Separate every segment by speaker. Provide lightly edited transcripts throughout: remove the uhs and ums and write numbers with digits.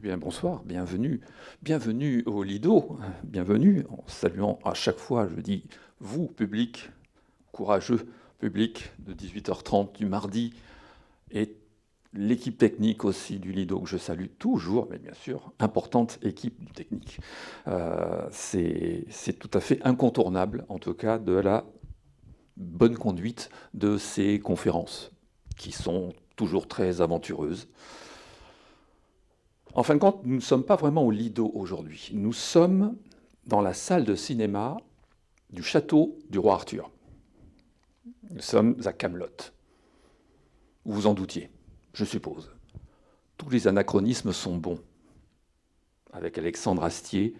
Speaker 1: bien, bonsoir, bienvenue. Bienvenue au Lido, bienvenue, en saluant à chaque fois, je dis, vous, public, courageux public de 18h30 du mardi, et l'équipe technique aussi du Lido, que je salue toujours, mais bien sûr, importante équipe technique. C'est tout à fait incontournable, en tout cas, de la bonne conduite de ces conférences, qui sont toujours très aventureuses. En fin de compte, nous ne sommes pas vraiment au Lido aujourd'hui. Nous sommes dans la salle de cinéma du château du roi Arthur. Nous sommes à Camelot. Vous vous en doutiez, je suppose. Tous les anachronismes sont bons. Avec Alexandre Astier,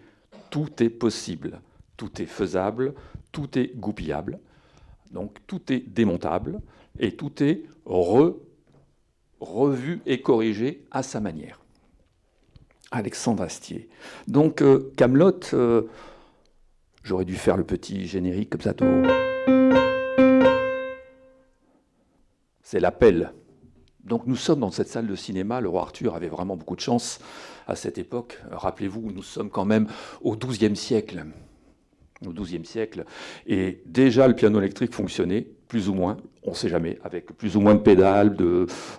Speaker 1: tout est possible, tout est faisable, tout est goupillable. Donc tout est démontable et tout est revu et corrigé à sa manière. Alexandre Astier. Donc, Camelot, j'aurais dû faire le petit générique comme ça. C'est l'appel. Donc, nous sommes dans cette salle de cinéma. Le roi Arthur avait vraiment beaucoup de chance à cette époque. Rappelez-vous, nous sommes quand même au XIIe siècle. Au XIIe siècle. Et déjà, le piano électrique fonctionnait, plus ou moins, on ne sait jamais, avec plus ou moins de pédales,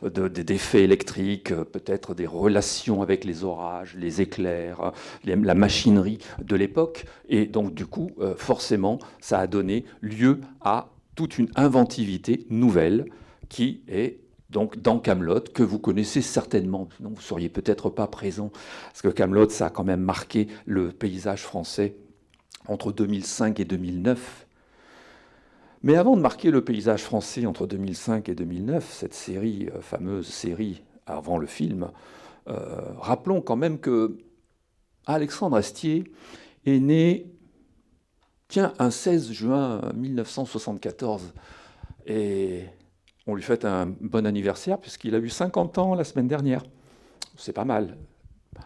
Speaker 1: d'effets électriques, peut-être des relations avec les orages, les éclairs, la machinerie de l'époque. Et donc, du coup, forcément, ça a donné lieu à toute une inventivité nouvelle qui est donc dans Camelot, que vous connaissez certainement, sinon vous ne seriez peut-être pas présent, parce que Camelot, ça a quand même marqué le paysage français entre 2005 et 2009. Mais avant de marquer le paysage français entre 2005 et 2009, cette série, fameuse série avant le film, rappelons quand même que Alexandre Astier est né, un 16 juin 1974. Et on lui fête un bon anniversaire puisqu'il a eu 50 ans la semaine dernière. C'est pas mal.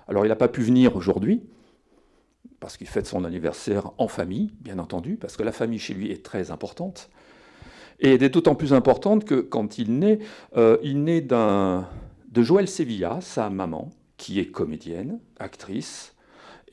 Speaker 1: Alors il n'a pas pu venir aujourd'hui, parce qu'il fête son anniversaire en famille, bien entendu, parce que la famille chez lui est très importante. Et elle est d'autant plus importante que quand il naît de Joël Sevilla, sa maman, qui est comédienne, actrice,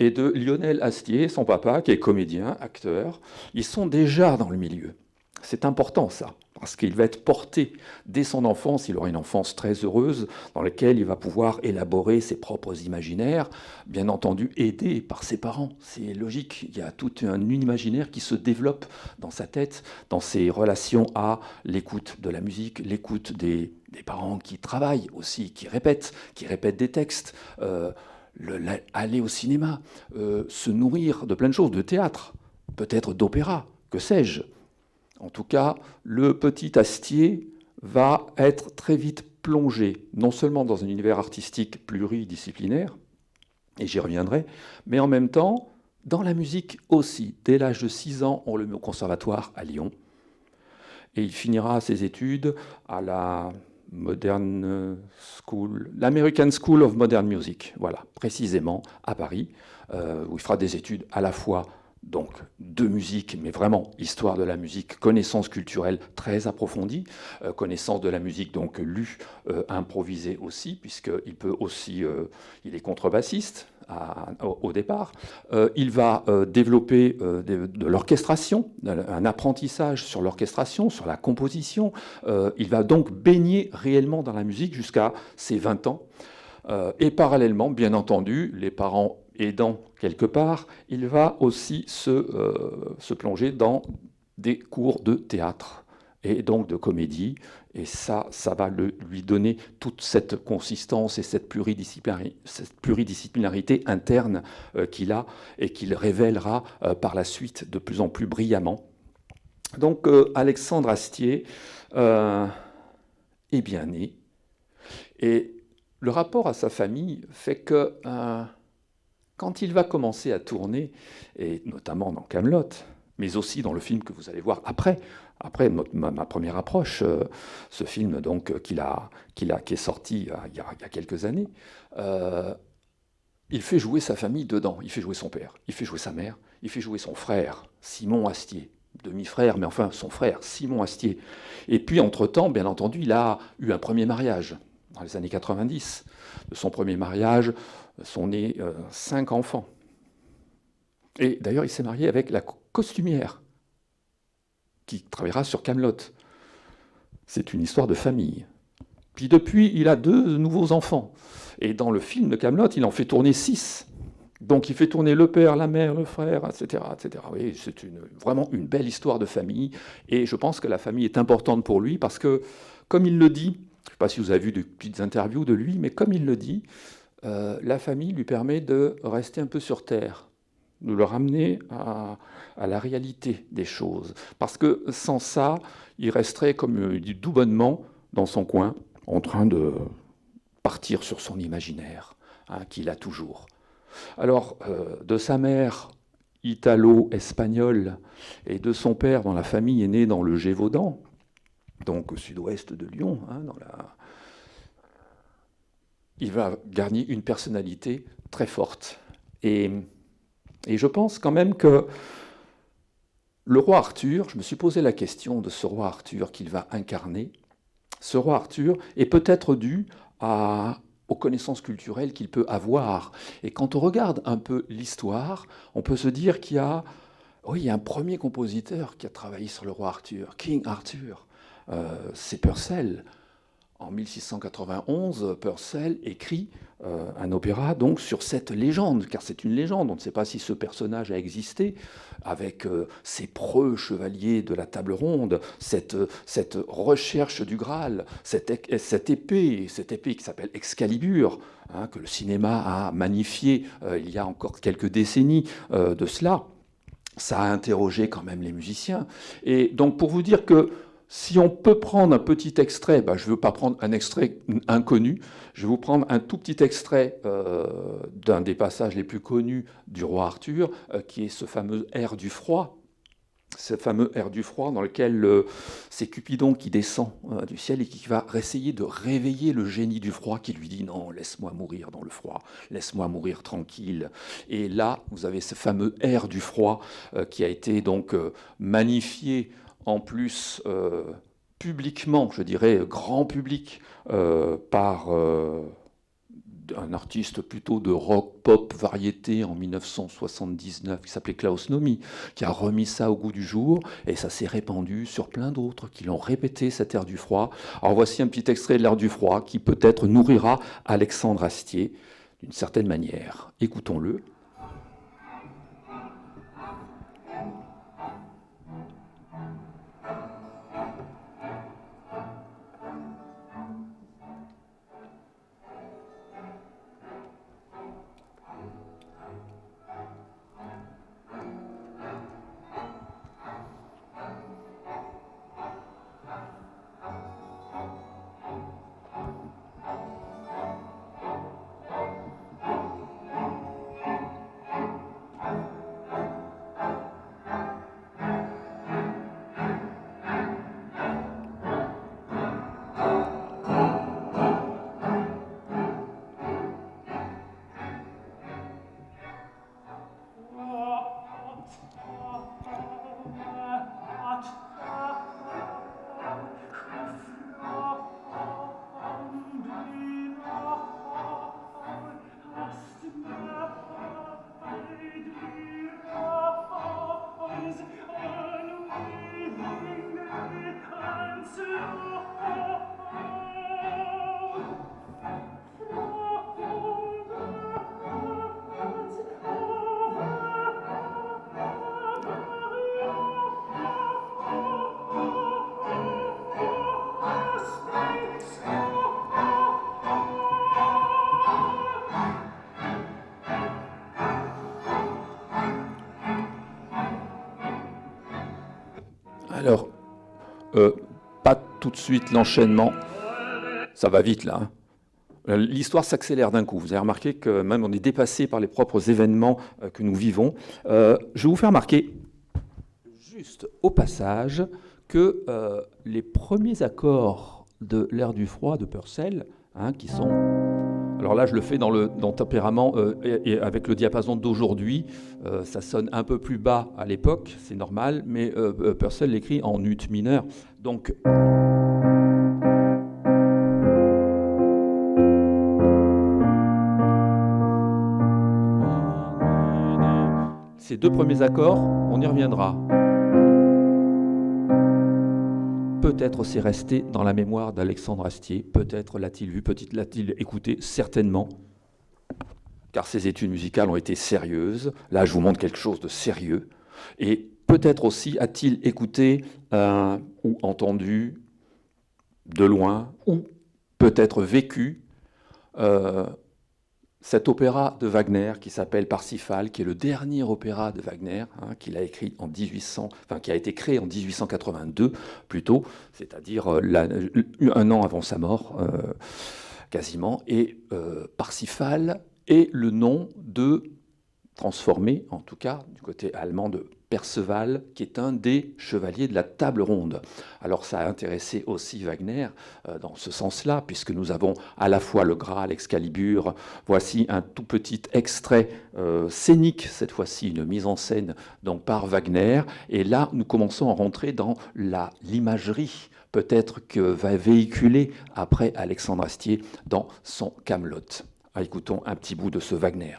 Speaker 1: et de Lionel Astier, son papa, qui est comédien, acteur. Ils sont déjà dans le milieu. C'est important, ça, parce qu'il va être porté dès son enfance. Il aura une enfance très heureuse dans laquelle il va pouvoir élaborer ses propres imaginaires, bien entendu aidé par ses parents. C'est logique, il y a tout un imaginaire qui se développe dans sa tête, dans ses relations à l'écoute de la musique, l'écoute des parents qui travaillent aussi, qui répètent des textes, aller au cinéma, se nourrir de plein de choses, de théâtre, peut-être d'opéra, que sais-je. En tout cas, le petit Astier va être très vite plongé, non seulement dans un univers artistique pluridisciplinaire, et j'y reviendrai, mais en même temps, dans la musique aussi. Dès l'âge de 6 ans, on le met au conservatoire à Lyon, et il finira ses études à la l'American School of Modern Music, voilà, précisément, à Paris, où il fera des études à la fois donc de musique, mais vraiment histoire de la musique, connaissance culturelle très approfondie, connaissance de la musique donc lue, improvisée aussi, puisqu'il peut aussi, il est contrebassiste au départ. Il va développer de l'orchestration, un apprentissage sur l'orchestration, sur la composition. Il va donc baigner réellement dans la musique jusqu'à ses 20 ans. Et parallèlement, bien entendu, les parents aidant quelque part, il va aussi se plonger dans des cours de théâtre et donc de comédie. Et ça va lui donner toute cette consistance et cette pluridisciplinarité interne qu'il a et qu'il révélera par la suite de plus en plus brillamment. Donc Alexandre Astier est bien né. Et le rapport à sa famille fait que quand il va commencer à tourner, et notamment dans Camelot, mais aussi dans le film que vous allez voir après ma première approche, ce film donc qui est sorti il y a quelques années, il fait jouer sa famille dedans. Il fait jouer son père, il fait jouer sa mère, il fait jouer son frère, Simon Astier, demi-frère, mais enfin son frère, Simon Astier. Et puis entre-temps, bien entendu, il a eu un premier mariage dans les années 90. De son premier mariage, sont nés 5 enfants. Et d'ailleurs, il s'est marié avec la costumière qui travaillera sur Camelot. C'est une histoire de famille. Puis depuis, il a 2 nouveaux enfants. Et dans le film de Camelot, il en fait tourner 6. Donc il fait tourner le père, la mère, le frère, etc. etc. Oui, c'est vraiment une belle histoire de famille. Et je pense que la famille est importante pour lui parce que, comme il le dit, je ne sais pas si vous avez vu de petites interviews de lui, mais comme il le dit, la famille lui permet de rester un peu sur terre, de le ramener à la réalité des choses. Parce que sans ça, il resterait, comme il dit tout bonnement, dans son coin, en train de partir sur son imaginaire, qu'il a toujours. Alors, de sa mère italo-espagnole et de son père, dont la famille est née dans le Gévaudan, donc au sud-ouest de Lyon, il va gagner une personnalité très forte. Et je pense quand même que le roi Arthur, je me suis posé la question de ce roi Arthur qu'il va incarner. Ce roi Arthur est peut-être dû aux connaissances culturelles qu'il peut avoir. Et quand on regarde un peu l'histoire, on peut se dire qu'il y a un premier compositeur qui a travaillé sur le roi Arthur, King Arthur. C'est Purcell. En 1691, Purcell écrit un opéra donc sur cette légende, car c'est une légende, on ne sait pas si ce personnage a existé, avec ces preux chevaliers de la table ronde, cette recherche du Graal, cette épée qui s'appelle Excalibur, que le cinéma a magnifié il y a encore quelques décennies de cela. Ça a interrogé quand même les musiciens. Et donc pour vous dire que si on peut prendre un petit extrait, je ne veux pas prendre un extrait inconnu, je vais vous prendre un tout petit extrait d'un des passages les plus connus du roi Arthur, qui est ce fameux air du froid. Ce fameux air du froid dans lequel c'est Cupidon qui descend du ciel et qui va essayer de réveiller le génie du froid qui lui dit « Non, laisse-moi mourir dans le froid, laisse-moi mourir tranquille ». Et là, vous avez ce fameux air du froid qui a été donc magnifié en plus publiquement, je dirais grand public, par un artiste plutôt de rock, pop, variété en 1979 qui s'appelait Klaus Nomi, qui a remis ça au goût du jour, et ça s'est répandu sur plein d'autres qui l'ont répété, cet air du froid. Alors voici un petit extrait de l'air du froid qui peut-être nourrira Alexandre Astier d'une certaine manière. Écoutons-le. Alors, pas tout de suite l'enchaînement, ça va vite là. L'histoire s'accélère d'un coup. Vous avez remarqué que même on est dépassé par les propres événements que nous vivons. Je vais vous faire remarquer, juste au passage, que les premiers accords de l'air du froid de Purcell, qui sont... Alors là, je le fais dans le tempérament et avec le diapason d'aujourd'hui. Ça sonne un peu plus bas à l'époque, c'est normal, mais Purcell l'écrit en ut mineur. Donc... ces 2 premiers accords, on y reviendra. Peut-être c'est resté dans la mémoire d'Alexandre Astier, peut-être l'a-t-il vu, peut-être l'a-t-il écouté, certainement, car ses études musicales ont été sérieuses. Là, je vous montre quelque chose de sérieux. Et peut-être aussi a-t-il écouté ou entendu de loin, ou peut-être vécu cet opéra de Wagner qui s'appelle Parsifal, qui est le dernier opéra de Wagner, qu'il a écrit en qui a été créé en 1882 plutôt, c'est-à-dire un an avant sa mort, quasiment. Et Parsifal est le nom transformé, en tout cas, du côté allemand de Perceval, qui est un des chevaliers de la table ronde. Alors ça a intéressé aussi Wagner dans ce sens-là, puisque nous avons à la fois le Graal, Excalibur. Voici un tout petit extrait scénique, cette fois-ci une mise en scène donc par Wagner. Et là, nous commençons à rentrer dans l'imagerie peut-être que va véhiculer après Alexandre Astier dans son Camelot. Écoutons un petit bout de ce Wagner.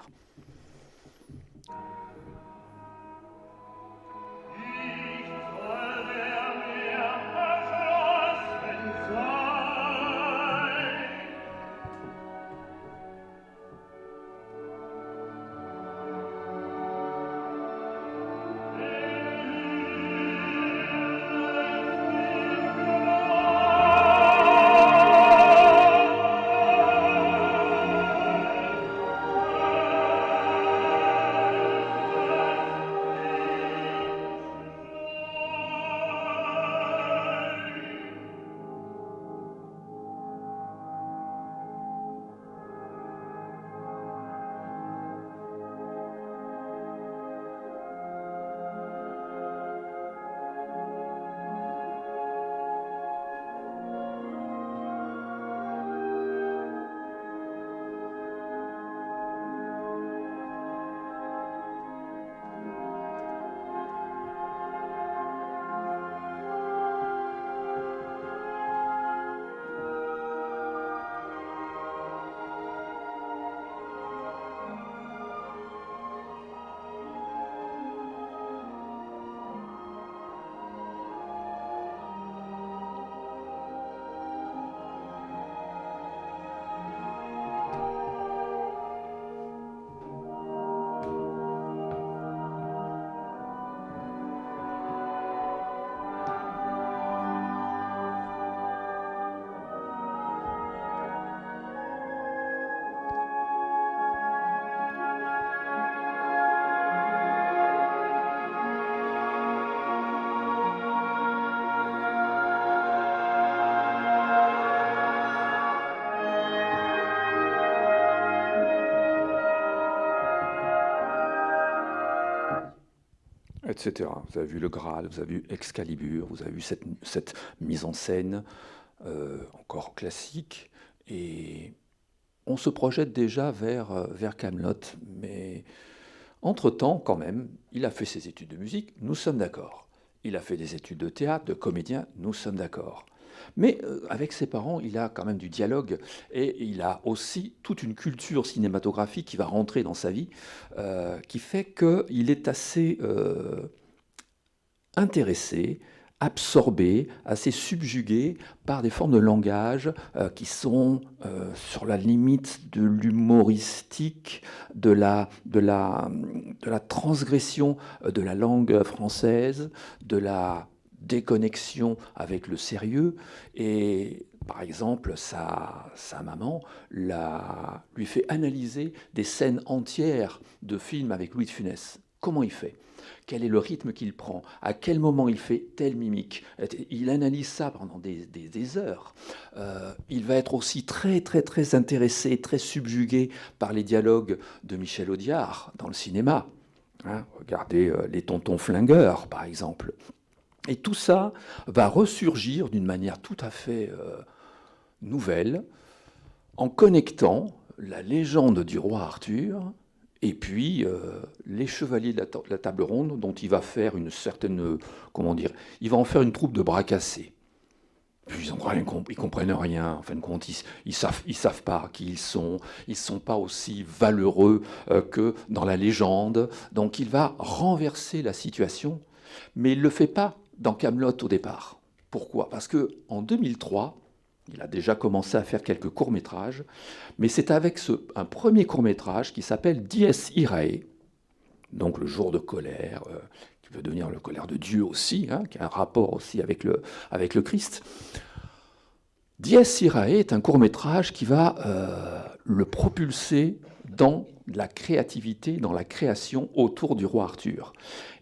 Speaker 1: Etc. Vous avez vu le Graal, vous avez vu Excalibur, vous avez vu cette mise en scène encore classique, et on se projette déjà vers Camelot, mais entre-temps, quand même, il a fait ses études de musique, nous sommes d'accord. Il a fait des études de théâtre, de comédien, nous sommes d'accord. Mais avec ses parents, il a quand même du dialogue et il a aussi toute une culture cinématographique qui va rentrer dans sa vie, qui fait qu'il est assez intéressé, absorbé, assez subjugué par des formes de langage qui sont sur la limite de l'humoristique, de la transgression de la langue française, de la déconnexion avec le sérieux. Et par exemple, sa maman lui fait analyser des scènes entières de films avec Louis de Funès. Comment il fait ? Quel est le rythme qu'il prend? À quel moment il fait telle mimique? Il analyse ça pendant des heures. Il va être aussi très, très, très intéressé, très subjugué par les dialogues de Michel Audiard dans le cinéma. Regardez Les Tontons Flingueurs, par exemple. Et tout ça va ressurgir d'une manière tout à fait nouvelle, en connectant la légende du roi Arthur et puis les chevaliers de la table ronde, dont il va faire une certaine, il va en faire une troupe de bras cassés. Puis ils comprennent rien, en fin de compte, ils savent pas qui ils sont pas aussi valeureux que dans la légende. Donc il va renverser la situation, mais il le fait pas dans Camelot au départ. Pourquoi? Parce que en 2003, il a déjà commencé à faire quelques courts-métrages, mais c'est avec un premier court-métrage qui s'appelle Dies Irae, donc le jour de colère, qui veut devenir le colère de Dieu aussi, hein, qui a un rapport aussi avec le Christ. Dies Irae est un court-métrage qui va le propulser dans la créativité, dans la création autour du roi Arthur.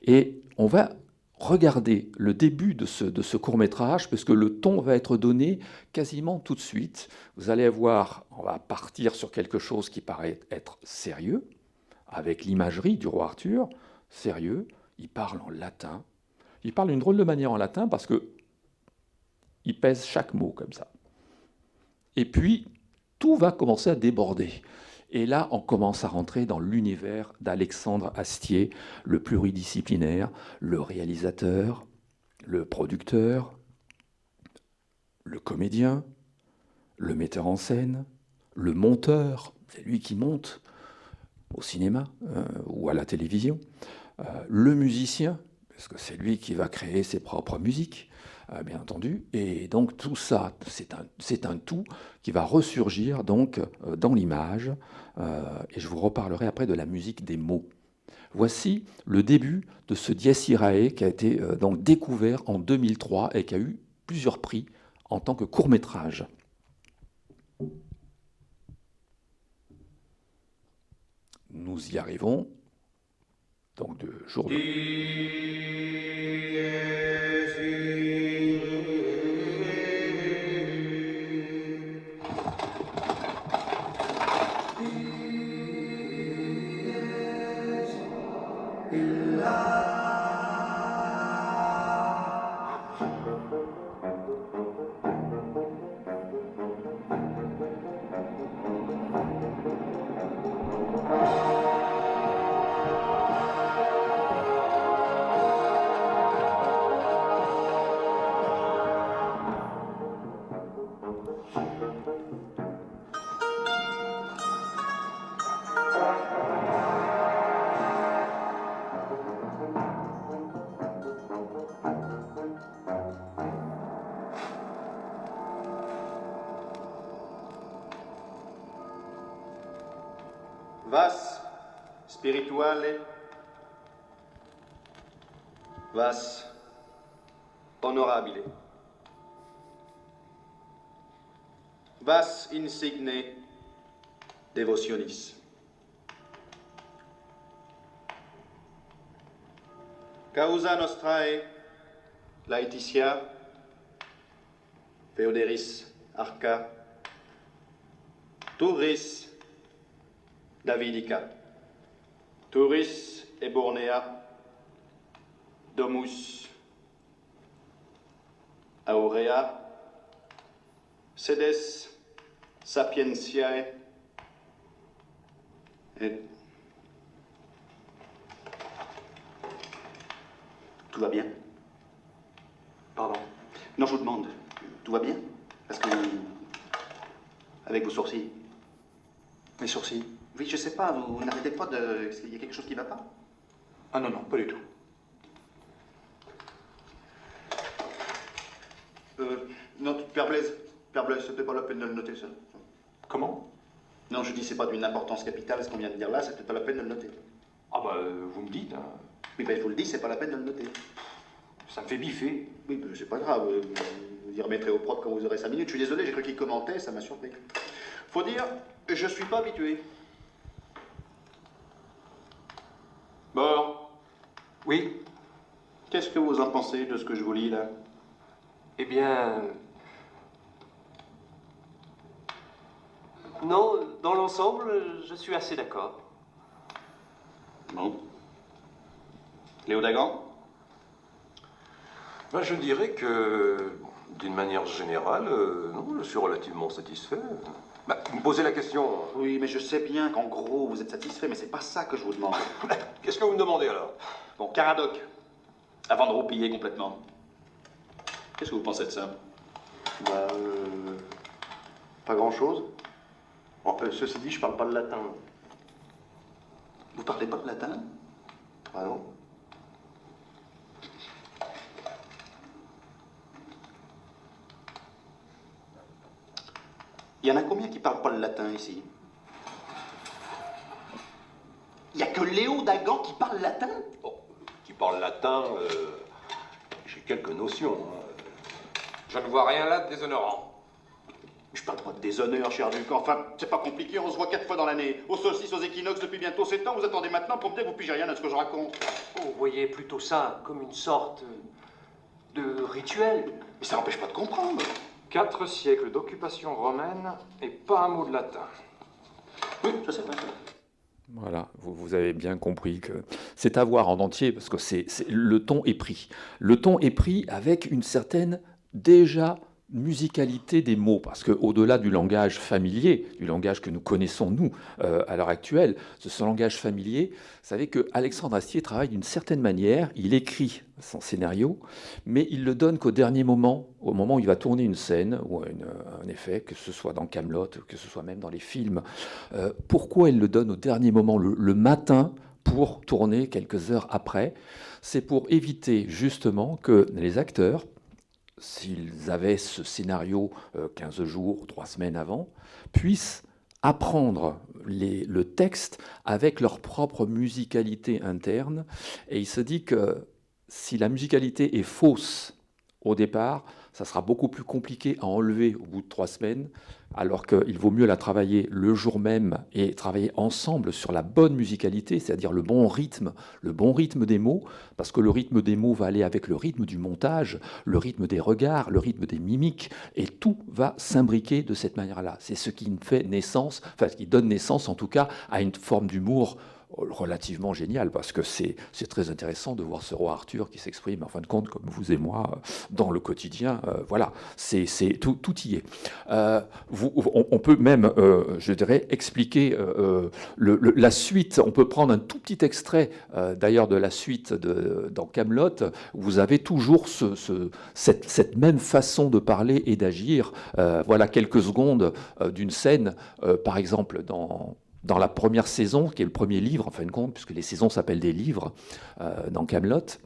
Speaker 1: Et on va regarder le début de ce court-métrage, parce que le ton va être donné quasiment tout de suite. Vous allez voir, on va partir sur quelque chose qui paraît être sérieux, avec l'imagerie du roi Arthur, sérieux, il parle en latin. Il parle d'une drôle de manière en latin parce que il pèse chaque mot comme ça. Et puis, tout va commencer à déborder. Et là, on commence à rentrer dans l'univers d'Alexandre Astier, le pluridisciplinaire, le réalisateur, le producteur, le comédien, le metteur en scène, le monteur, c'est lui qui monte au cinéma ou à la télévision, le musicien, parce que c'est lui qui va créer ses propres musiques, bien entendu, et donc tout ça, c'est un tout qui va ressurgir donc dans l'image, et je vous reparlerai après de la musique des mots. Voici le début de ce Dies Irae qui a été donc découvert en 2003 et qui a eu plusieurs prix en tant que court-métrage. Nous y arrivons. Donc de jour de...
Speaker 2: Vas spirituale, vas honorabile, vas insigne devotionis. Causa nostrae laetitia, Feoderis arca, Turris Davidica, Turis ebornea, domus aurea, sedes sapientiae et... Tout va bien? Pardon? Non, je vous demande, tout va bien? Parce que... avec vos sourcils. Mes sourcils? Oui, je sais pas, vous n'arrêtez pas de... Est-ce qu'il y a quelque chose qui ne va pas? Ah non, non, pas du tout. Non, Père Blaise, c'était pas la peine de le noter, ça. Comment? Non, je dis, c'est pas d'une importance capitale, ce qu'on vient de dire là, c'était pas la peine de le noter. Ah bah, vous me dites, hein. Oui, ben, je vous le dis, c'est pas la peine de le noter. Ça me fait biffer. Oui, ben, c'est pas grave, vous y remettrez au propre quand vous aurez 5 minutes. Je suis désolé, j'ai cru qu'il commentait, ça m'a surpris. Faut dire, je suis pas habitué. Bon. Oui. Qu'est-ce que vous en pensez de ce que je vous lis, là?
Speaker 3: Eh bien... Non, dans l'ensemble, je suis assez d'accord.
Speaker 2: Bon. Léo Dagan?
Speaker 4: Ben, je dirais que, d'une manière générale, non, je suis relativement satisfait. Ben, vous me posez la question.
Speaker 2: Oui, mais je sais bien qu'en gros, vous êtes satisfait, mais c'est pas ça que je vous demande.
Speaker 4: Qu'est-ce que vous me demandez alors?
Speaker 2: Bon, Caradoc, avant de roupiller complètement. Qu'est-ce que vous pensez de ça? Bah, pas grand-chose. Bon, ceci dit, je parle pas le latin. Vous parlez pas de latin? Ah non? Il y en a combien qui parlent pas le latin ici? Il y a que Léo Dagan qui parle latin?
Speaker 4: Bon, qui parle latin, j'ai quelques notions. Hein.
Speaker 5: Je ne vois rien là de déshonorant.
Speaker 2: Je parle pas de déshonneur, cher Duc. Enfin, c'est pas compliqué, on se voit 4 fois dans l'année. Aux solstices, aux équinoxes, depuis bientôt 7 ans. Vous attendez maintenant pour me dire que vous pigez rien à ce que je raconte.
Speaker 3: Oh, vous voyez plutôt ça comme une sorte de rituel.
Speaker 2: Mais ça n'empêche pas de comprendre.
Speaker 5: 4 siècles d'occupation romaine et pas un mot de latin.
Speaker 2: Oui, ça c'est vrai.
Speaker 1: Voilà, vous avez bien compris que c'est à voir en entier, parce que le ton est pris. Le ton est pris avec une certaine, déjà, musicalité des mots, parce qu'au-delà du langage familier, du langage que nous connaissons, nous, à l'heure actuelle, ce langage familier, vous savez que Alexandre Astier travaille d'une certaine manière, il écrit son scénario, mais il le donne qu'au dernier moment, au moment où il va tourner une scène, ou un effet, que ce soit dans Kaamelott, que ce soit même dans les films. Pourquoi il le donne au dernier moment, le matin, pour tourner quelques heures après? C'est pour éviter justement que les acteurs, s'ils avaient ce scénario 15 jours, 3 semaines avant, puissent apprendre le texte avec leur propre musicalité interne. Et il se dit que si la musicalité est fausse au départ, ça sera beaucoup plus compliqué à enlever au bout de 3 semaines, alors qu'il vaut mieux la travailler le jour même et travailler ensemble sur la bonne musicalité, c'est-à-dire le bon rythme des mots, parce que le rythme des mots va aller avec le rythme du montage, le rythme des regards, le rythme des mimiques, et tout va s'imbriquer de cette manière-là. C'est ce qui fait naissance, enfin ce qui donne naissance en tout cas à une forme d'humour relativement génial, parce que c'est très intéressant de voir ce roi Arthur qui s'exprime, en fin de compte, comme vous et moi, dans le quotidien. Voilà, tout y est. On peut même, je dirais, expliquer la suite. On peut prendre un tout petit extrait, d'ailleurs, de la suite dans Kaamelott. Vous avez toujours cette même façon de parler et d'agir. Voilà quelques secondes d'une scène, par exemple, dans la première saison, qui est le premier livre, en fin de compte, puisque les saisons s'appellent des livres, dans Kaamelott.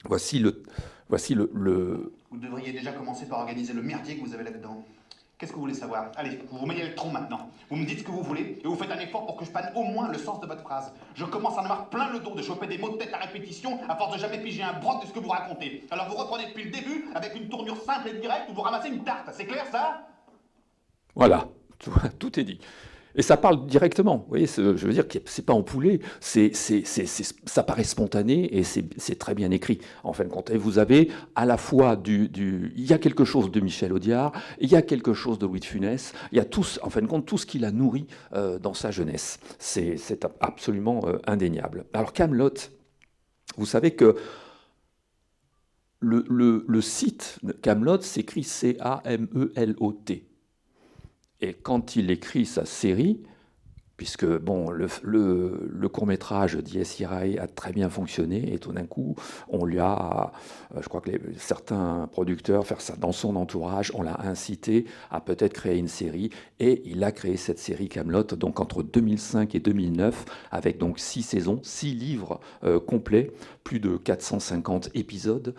Speaker 1: Voici le...
Speaker 2: Vous devriez déjà commencer par organiser le merdier que vous avez là-dedans. Qu'est-ce que vous voulez savoir? Allez, vous vous mettez le tronc maintenant. Vous me dites ce que vous voulez et vous faites un effort pour que je panne au moins le sens de votre phrase. Je commence à en avoir plein le dos de choper des mots de tête à répétition à force de jamais piger un broc de ce que vous racontez. Alors vous reprenez depuis le début avec une tournure simple et directe où vous ramassez une tarte. C'est clair, ça?
Speaker 1: Voilà, tout est dit. Et ça parle directement, vous voyez, je veux dire que c'est pas empoulé, ça paraît spontané et c'est très bien écrit, en fin de compte. Et vous avez à la fois il y a quelque chose de Michel Audiard, il y a quelque chose de Louis de Funès, il y a en fin de compte, tout ce qu'il a nourri dans sa jeunesse. C'est absolument indéniable. Alors Kaamelott, vous savez que le site de Kaamelott s'écrit C-A-M-E-L-O-T. Et quand il écrit sa série, puisque bon, le court-métrage d'I.S. Irae a très bien fonctionné, et tout d'un coup, on lui a, je crois que certains producteurs, faire ça dans son entourage, on l'a incité à peut-être créer une série, et il a créé cette série Kaamelott, donc entre 2005 et 2009, avec donc 6 saisons, 6 livres complets, plus de 450 épisodes,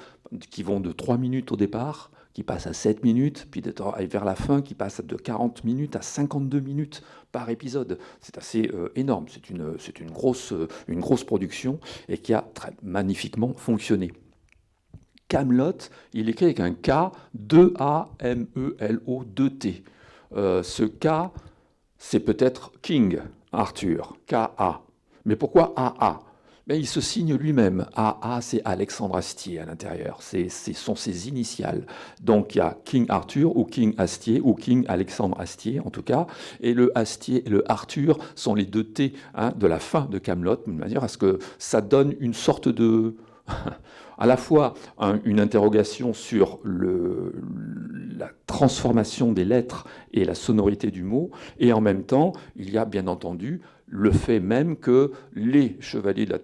Speaker 1: qui vont de 3 minutes au départ, qui passe à 7 minutes, puis vers la fin, qui passe de 40 minutes à 52 minutes par épisode. C'est assez énorme, c'est une grosse production et qui a magnifiquement fonctionné. Kaamelott, il écrit avec un K, 2-A-M-E-L-O, 2-T. Ce K, c'est peut-être King Arthur, K-A. Mais pourquoi A-A? Ben, il se signe lui-même. AA, c'est Alexandre Astier à l'intérieur. Ce sont ses initiales. Donc il y a King Arthur ou King Astier ou King Alexandre Astier en tout cas. Et le Astier et le Arthur sont les 2 T de la fin de Kaamelott, de manière à ce que ça donne une sorte de... à la fois une interrogation sur la transformation des lettres et la sonorité du mot, et en même temps, il y a bien entendu le fait même que les chevaliers de la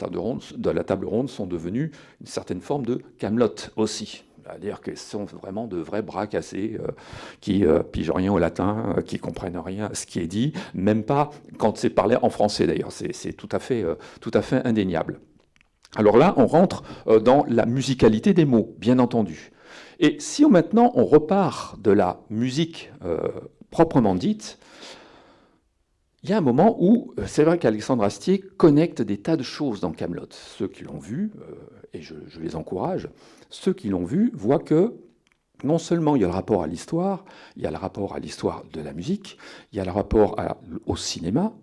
Speaker 1: table ronde sont devenus une certaine forme de Kaamelott aussi. c'est-à-dire que ce sont vraiment de vrais bras cassés qui pigent rien au latin, qui comprennent rien à ce qui est dit, même pas quand c'est parlé en français d'ailleurs, c'est tout à fait indéniable. Alors là, on rentre dans la musicalité des mots, bien entendu. Et si maintenant on repart de la musique proprement dite, il y a un moment où c'est vrai qu'Alexandre Astier connecte des tas de choses dans Kaamelott. Ceux qui l'ont vu, et je les encourage, ceux qui l'ont vu voient que non seulement il y a le rapport à l'histoire, il y a le rapport à l'histoire de la musique, il y a le rapport au cinéma,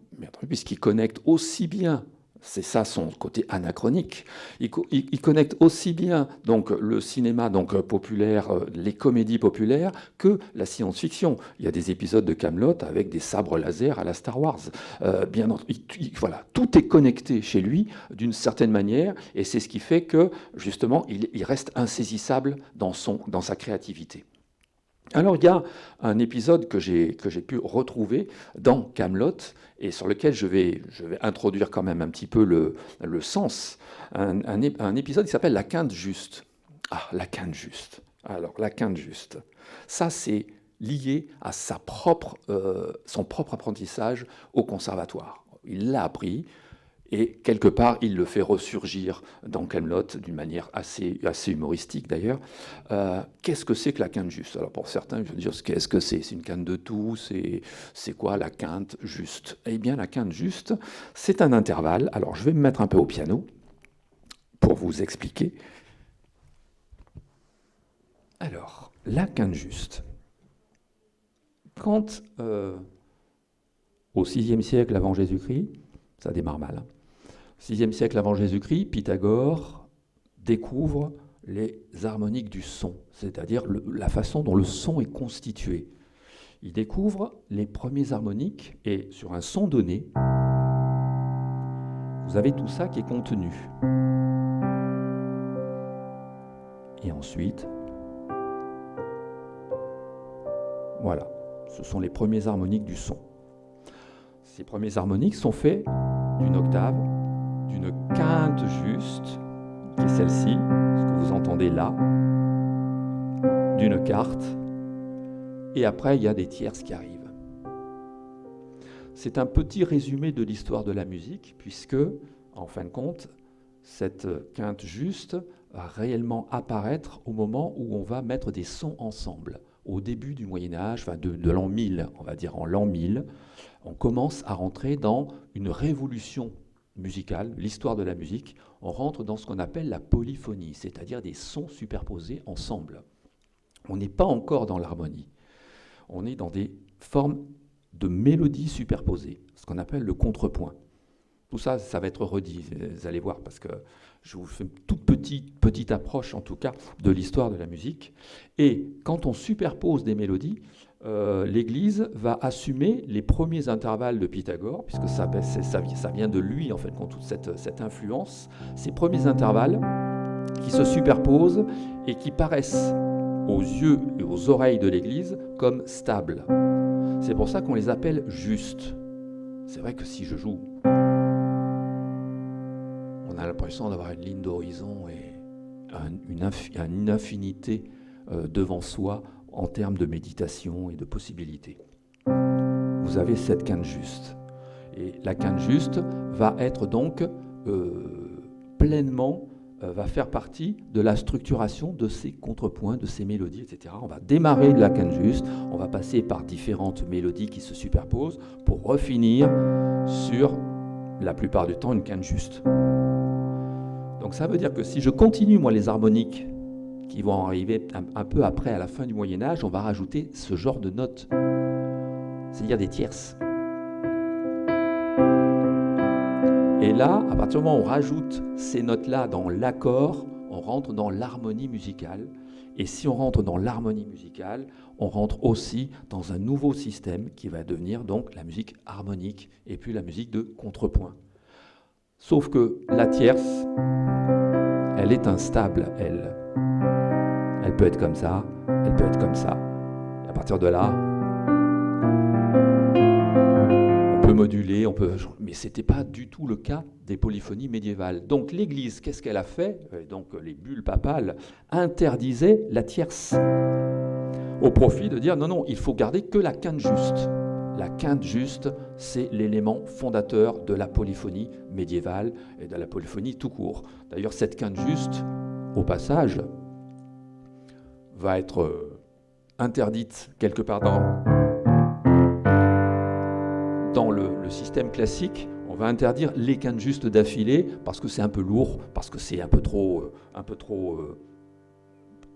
Speaker 1: puisqu'il connecte aussi bien, c'est ça son côté anachronique, il connecte aussi bien donc, le cinéma donc, populaire, les comédies populaires, que la science-fiction. Il y a des épisodes de Kaamelott avec des sabres laser à la Star Wars. Voilà, tout est connecté chez lui d'une certaine manière, et c'est ce qui fait que, justement, il reste insaisissable dans sa créativité. Alors il y a un épisode que j'ai pu retrouver dans Kaamelott et sur lequel je vais introduire quand même un petit peu le sens. Un épisode qui s'appelle La Quinte Juste. Ah, La Quinte Juste. Alors, La Quinte Juste. Ça, c'est lié à son propre apprentissage au conservatoire. Il l'a appris. Et quelque part, il le fait ressurgir dans Kaamelott d'une manière assez humoristique d'ailleurs. Qu'est-ce que c'est que la quinte juste? Alors pour certains, je veux dire, qu'est-ce que c'est? C'est une quinte de tout? C'est quoi la quinte juste? Eh bien, la quinte juste, c'est un intervalle. Alors je vais me mettre un peu au piano pour vous expliquer. Alors, la quinte juste. Quand, au VIe siècle avant Jésus-Christ, ça démarre mal, hein. 6e siècle avant Jésus-Christ, Pythagore découvre les harmoniques du son, c'est-à-dire la façon dont le son est constitué. Il découvre les premiers harmoniques et sur un son donné, vous avez tout ça qui est contenu. Et ensuite, voilà, ce sont les premiers harmoniques du son. Ces premiers harmoniques sont faits d'une octave, d'une quinte juste, qui est celle-ci, ce que vous entendez là, d'une quarte, et après il y a des tierces qui arrivent. C'est un petit résumé de l'histoire de la musique, puisque, en fin de compte, cette quinte juste va réellement apparaître au moment où on va mettre des sons ensemble. Au début du Moyen-Âge, enfin de l'an 1000, on va dire en l'an 1000, on commence à rentrer dans une révolution musicale, l'histoire de la musique. On rentre dans ce qu'on appelle la polyphonie, c'est-à-dire des sons superposés ensemble. On n'est pas encore dans l'harmonie. On est dans des formes de mélodies superposées, ce qu'on appelle le contrepoint. Tout ça, ça va être redit, vous allez voir, parce que je vous fais une toute petite approche, en tout cas, de l'histoire de la musique. Et quand on superpose des mélodies, l'Église va assumer les premiers intervalles de Pythagore, puisque ça vient de lui, en fait, toute cette influence, ces premiers intervalles qui se superposent et qui paraissent aux yeux et aux oreilles de l'Église comme stables. C'est pour ça qu'on les appelle justes. C'est vrai que si je joue, on a l'impression d'avoir une ligne d'horizon et une infinité devant soi en termes de méditation et de possibilités. Vous avez cette quinte juste. Et la quinte juste va être donc pleinement, va faire partie de la structuration de ces contrepoints, de ces mélodies, etc. On va démarrer de la quinte juste, on va passer par différentes mélodies qui se superposent pour refinir sur, la plupart du temps, une quinte juste. Donc ça veut dire que si je continue, moi, les harmoniques qui vont arriver un peu après, à la fin du Moyen-Âge, on va rajouter ce genre de notes, c'est-à-dire des tierces. Et là, à partir du moment où on rajoute ces notes-là dans l'accord, on rentre dans l'harmonie musicale. Et si on rentre dans l'harmonie musicale, on rentre aussi dans un nouveau système qui va devenir donc la musique harmonique et puis la musique de contrepoint. Sauf que la tierce, elle est instable, elle. Elle peut être comme ça, elle peut être comme ça. Et à partir de là, on peut peut moduler, mais ce n'était pas du tout le cas des polyphonies médiévales. Donc l'Église, qu'est-ce qu'elle a fait? Donc les bulles papales interdisaient la tierce, au profit de dire non, il faut garder que la quinte juste. La quinte juste, c'est l'élément fondateur de la polyphonie médiévale et de la polyphonie tout court. D'ailleurs, cette quinte juste, au passage, va être interdite quelque part dans le système classique. On va interdire les quintes justes d'affilée parce que c'est un peu lourd, parce que c'est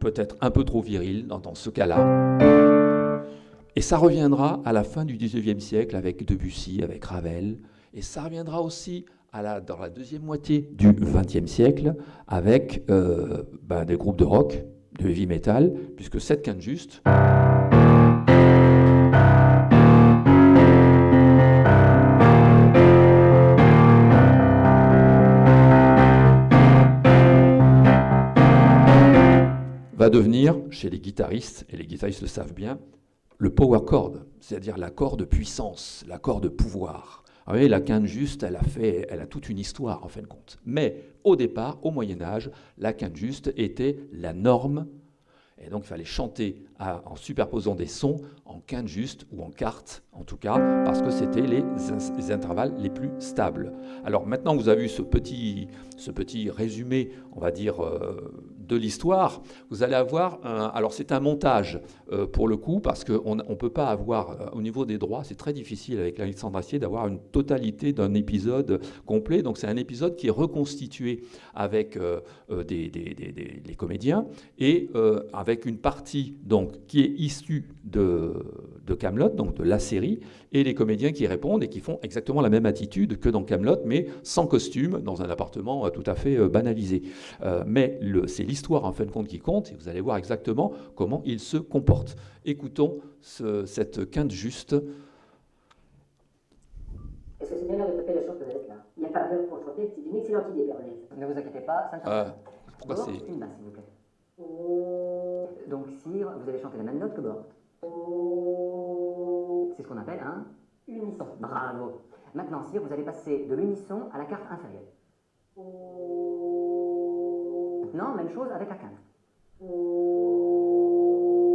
Speaker 1: peut-être un peu trop viril dans ce cas-là. Et ça reviendra à la fin du XIXe siècle avec Debussy, avec Ravel, et ça reviendra aussi dans la deuxième moitié du XXe siècle avec des groupes de rock, de heavy metal, puisque cette quinte juste va devenir, chez les guitaristes, et les guitaristes le savent bien, le power chord, c'est-à-dire l'accord de puissance, l'accord de pouvoir. Vous voyez, la quinte juste, elle a toute une histoire en fin de compte. Mais au départ, au Moyen-Âge, la quinte juste était la norme. Et donc il fallait chanter en superposant des sons en quinte juste ou en quarte, en tout cas, parce que c'était les intervalles les plus stables. Alors maintenant que vous avez vu ce petit résumé, on va dire, de l'histoire, vous allez avoir alors c'est un montage pour le coup, parce qu'on ne peut pas avoir, au niveau des droits, c'est très difficile avec Alexandre Astier d'avoir une totalité d'un épisode complet. Donc c'est un épisode qui est reconstitué avec les comédiens et avec une partie donc, qui est issue de Kaamelott, donc de la série, et les comédiens qui répondent et qui font exactement la même attitude que dans Kaamelott, mais sans costume, dans un appartement tout à fait banalisé. Mais c'est l'histoire en fin de compte qui compte, et vous allez voir exactement comment il se comporte. Écoutons cette quinte juste.
Speaker 6: Est-ce que c'est bien l'heure de taper la chance que vous êtes là? Il n'y a pas d'heure pour chanter, c'est une excellente idée, Père Blaise.
Speaker 7: Ne vous inquiétez pas, ça ne changera pas.
Speaker 1: Pourquoi c'est
Speaker 7: une basse, s'il vous plaît. Donc, sire, vous allez chanter la même note que Bort. C'est ce qu'on appelle un unisson. Bravo. Maintenant, sire, vous allez passer de l'unisson à la quarte inférieure. Maintenant, même chose avec la quinte.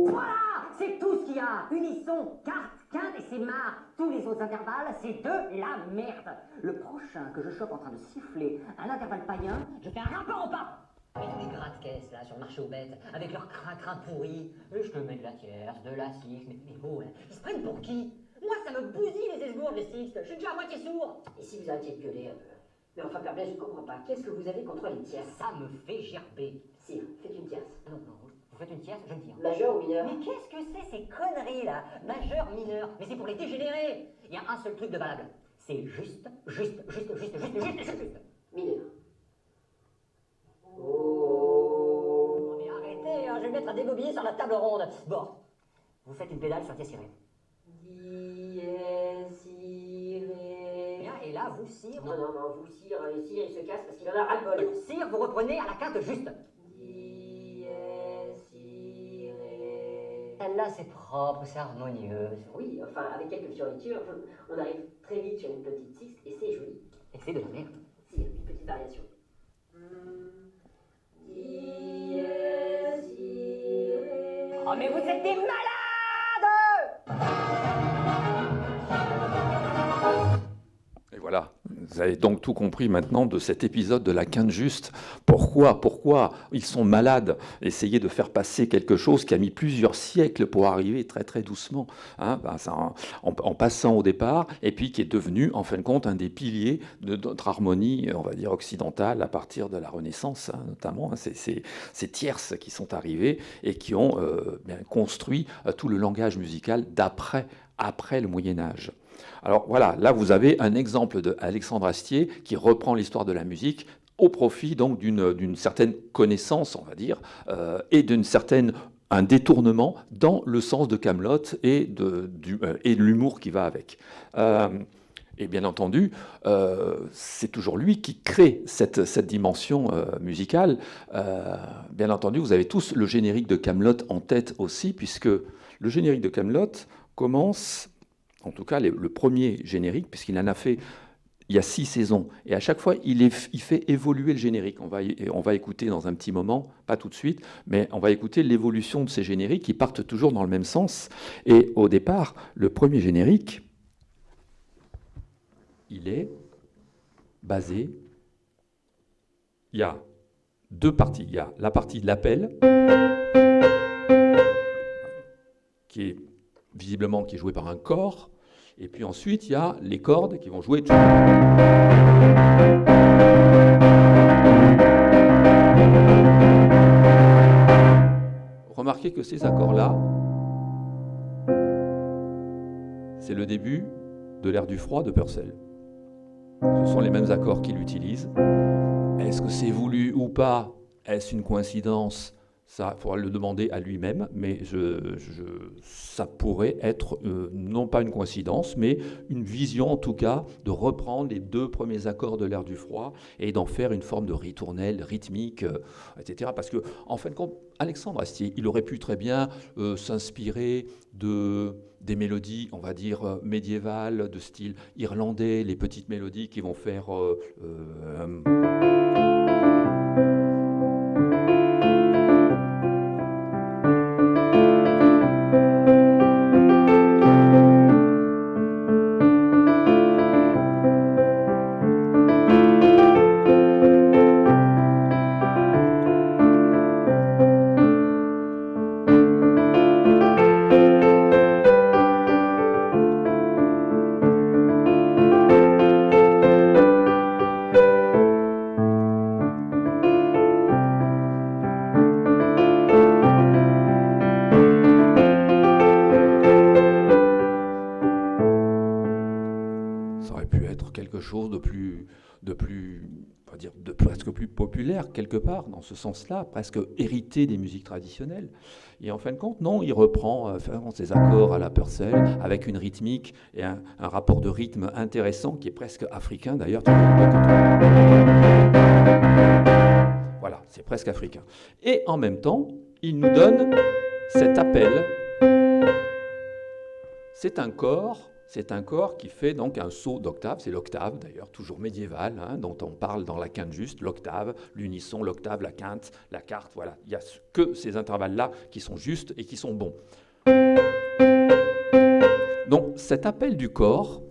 Speaker 7: Voilà, c'est tout ce qu'il y a. Unisson, quarte, quinte et c'est marre. Tous les autres intervalles, c'est de la merde. Le prochain que je chope en train de siffler un intervalle païen, je fais un rapport au pape. Mais tous les gratte-caisses là sur le marché aux bêtes, avec leurs crin-crin pourris, je te mets de la tierce, de la sixte, mais oh, ils se prennent pour qui? Moi ça me bousille les esgourdes, les sixtes, je suis déjà à moitié sourd.
Speaker 6: Et si vous arrêtiez de gueuler un peu? Mais enfin, Père Blaise, je ne comprends pas. Qu'est-ce que vous avez contre les tierces?
Speaker 7: Ça me fait gerber.
Speaker 6: Sire, faites une tierce.
Speaker 7: Non, vous faites une tierce, je me tire.
Speaker 6: Majeur ou mineur?
Speaker 7: Mais qu'est-ce que c'est ces conneries là? Majeur, mineur, mais c'est pour les dégénérés. Il y a un seul truc de valable, c'est juste.
Speaker 6: Mineur.
Speaker 7: Oh, mais arrêtez, hein, je vais me mettre à dégobiller sur la table ronde. Bon, vous faites une pédale sur dièse iré.
Speaker 6: Dièse iré.
Speaker 7: Bien, et là, vous, sire...
Speaker 6: Non, vous, sire, il se casse parce qu'il en a ras-le-bol.
Speaker 7: Sire, vous reprenez à la quinte juste.
Speaker 6: Dièse iré.
Speaker 7: Celle-là, c'est propre, c'est harmonieux.
Speaker 6: Oui, enfin, avec quelques fioritures, on arrive très vite sur une petite sixte et c'est joli.
Speaker 7: Et c'est de la merde.
Speaker 6: Sire, une petite variation. Dièse iré.
Speaker 7: Oh, mais vous êtes des malades!
Speaker 1: Et voilà, vous avez donc tout compris maintenant de cet épisode de la quinte juste. Pourquoi ils sont malades? Essayer de faire passer quelque chose qui a mis plusieurs siècles pour arriver très très doucement, hein, en passant au départ, et puis qui est devenu en fin de compte un des piliers de notre harmonie, on va dire occidentale, à partir de la Renaissance, hein, notamment. Hein, ces tierces qui sont arrivées et qui ont bien construit tout le langage musical après le Moyen-Âge. Alors voilà, là vous avez un exemple d'Alexandre Astier qui reprend l'histoire de la musique au profit donc d'une certaine connaissance, on va dire, et un détournement dans le sens de Kaamelott et de l'humour qui va avec. Et bien entendu, c'est toujours lui qui crée cette dimension musicale. Bien entendu, vous avez tous le générique de Kaamelott en tête aussi, puisque le générique de Kaamelott commence en tout cas le premier générique, puisqu'il en a fait, il y a 6 saisons, et à chaque fois, il fait évoluer le générique. On va écouter dans un petit moment, pas tout de suite, mais on va écouter l'évolution de ces génériques qui partent toujours dans le même sens. Et au départ, le premier générique, il est basé, il y a 2 parties. Il y a la partie de l'appel, qui est visiblement qui est jouée par un corps, et puis ensuite il y a les cordes qui vont jouer. Remarquez que ces accords-là, c'est le début de l'ère du froid de Purcell. Ce sont les mêmes accords qu'il utilise. Est-ce que c'est voulu ou pas? Est-ce une coïncidence? Ça, il faudra le demander à lui-même, mais ça pourrait être, non pas une coïncidence, mais une vision en tout cas, de reprendre les 2 premiers accords de l'ère du froid et d'en faire une forme de ritournelle, rythmique, etc. Parce que, en fin de compte, Alexandre Astier, il aurait pu très bien s'inspirer des mélodies, on va dire, médiévales, de style irlandais, les petites mélodies qui vont faire... presque plus populaire, quelque part, dans ce sens-là, presque hérité des musiques traditionnelles. Et en fin de compte, non, il reprend ses accords à la Purcell, avec une rythmique et un rapport de rythme intéressant, qui est presque africain, d'ailleurs. Voilà, c'est presque africain. Et en même temps, il nous donne cet appel. C'est un corps qui fait donc un saut d'octave, c'est l'octave d'ailleurs, toujours médiéval, dont on parle dans la quinte juste, l'octave, l'unisson, l'octave, la quinte, la quarte, voilà. Il n'y a que ces intervalles-là qui sont justes et qui sont bons. Donc cet appel du corps,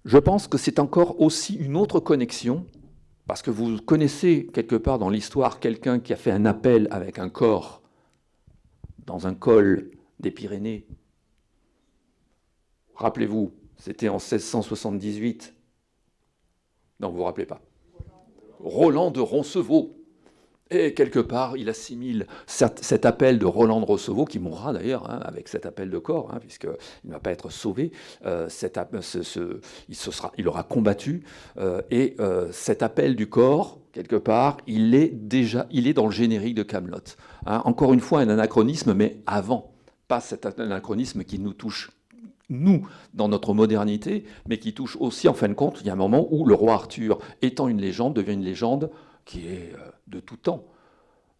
Speaker 1: je pense que c'est encore aussi une autre connexion, parce que vous connaissez quelque part dans l'histoire quelqu'un qui a fait un appel avec un corps dans un col des Pyrénées. Rappelez-vous, c'était en 1678. Non, vous ne vous rappelez pas. Roland de Roncevaux. Et quelque part, il assimile cet appel de Roland de Roncevaux, qui mourra d'ailleurs avec cet appel de corps, puisqu'il ne va pas être sauvé. Il aura combattu. Et cet appel du corps, quelque part, il est dans le générique de Kaamelott. Encore une fois, un anachronisme, mais avant. Pas cet anachronisme qui nous touche, nous, dans notre modernité, mais qui touche aussi, en fin de compte, il y a un moment où le roi Arthur, étant une légende, devient une légende qui est de tout temps.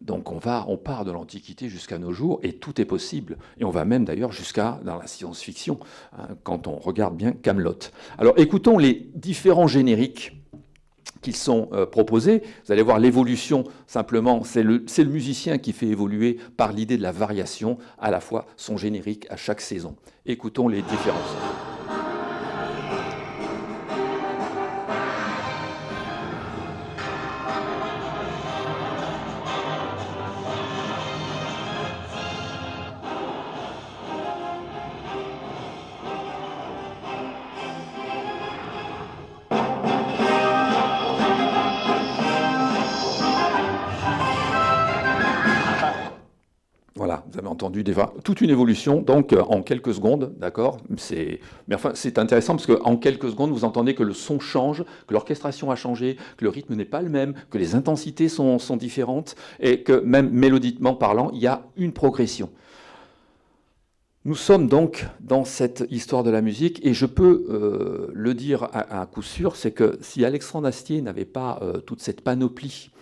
Speaker 1: Donc on part de l'Antiquité jusqu'à nos jours, et tout est possible. Et on va même d'ailleurs jusqu'à dans la science-fiction, quand on regarde bien Kaamelott. Alors écoutons les différents génériques qui sont proposés. Vous allez voir l'évolution, simplement, c'est le musicien qui fait évoluer par l'idée de la variation, à la fois son générique à chaque saison. Écoutons les différences. Voilà, vous avez entendu toute une évolution, donc en quelques secondes, d'accord. Mais enfin, c'est intéressant parce qu'en quelques secondes, vous entendez que le son change, que l'orchestration a changé, que le rythme n'est pas le même, que les intensités sont différentes, et que même mélodiquement parlant, il y a une progression. Nous sommes donc dans cette histoire de la musique, et je peux le dire à coup sûr, c'est que si Alexandre Astier n'avait pas toute cette panoplie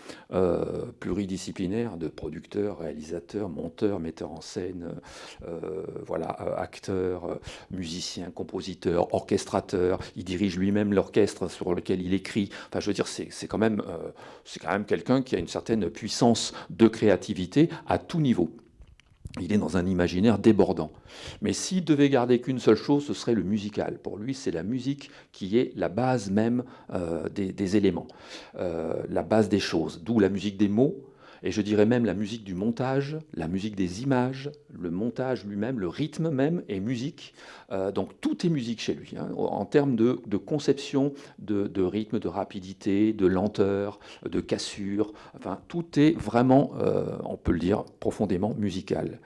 Speaker 1: pluridisciplinaire de producteurs, réalisateurs, monteurs, metteurs en scène, acteurs, musiciens, compositeurs, orchestrateurs. Il dirige lui-même l'orchestre sur lequel il écrit. Enfin, je veux dire, c'est quand même quelqu'un qui a une certaine puissance de créativité à tout niveau. Il est dans un imaginaire débordant. Mais s'il devait garder qu'une seule chose, ce serait le musical. Pour lui, c'est la musique qui est la base même des éléments, la base des choses, d'où la musique des mots, et je dirais même la musique du montage, la musique des images, le montage lui-même, le rythme même est musique. Donc tout est musique chez lui, hein, en termes de conception, de rythme, de rapidité, de lenteur, de cassure. Enfin, tout est vraiment, on peut le dire, profondément musical.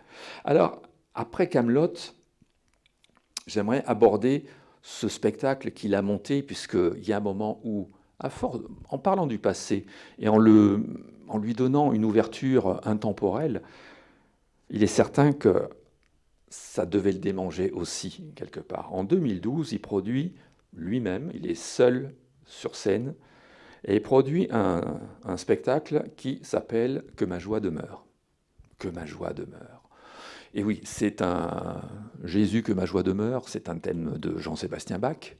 Speaker 1: Alors, après Kaamelott, j'aimerais aborder ce spectacle qu'il a monté, puisqu'il y a un moment où, en parlant du passé et en lui donnant une ouverture intemporelle, il est certain que ça devait le démanger aussi, quelque part. En 2012, il produit lui-même, il est seul sur scène, et il produit un spectacle qui s'appelle « Que ma joie demeure ». Que ma joie demeure. Et oui, c'est un Jésus, que ma joie demeure, c'est un thème de Jean-Sébastien Bach,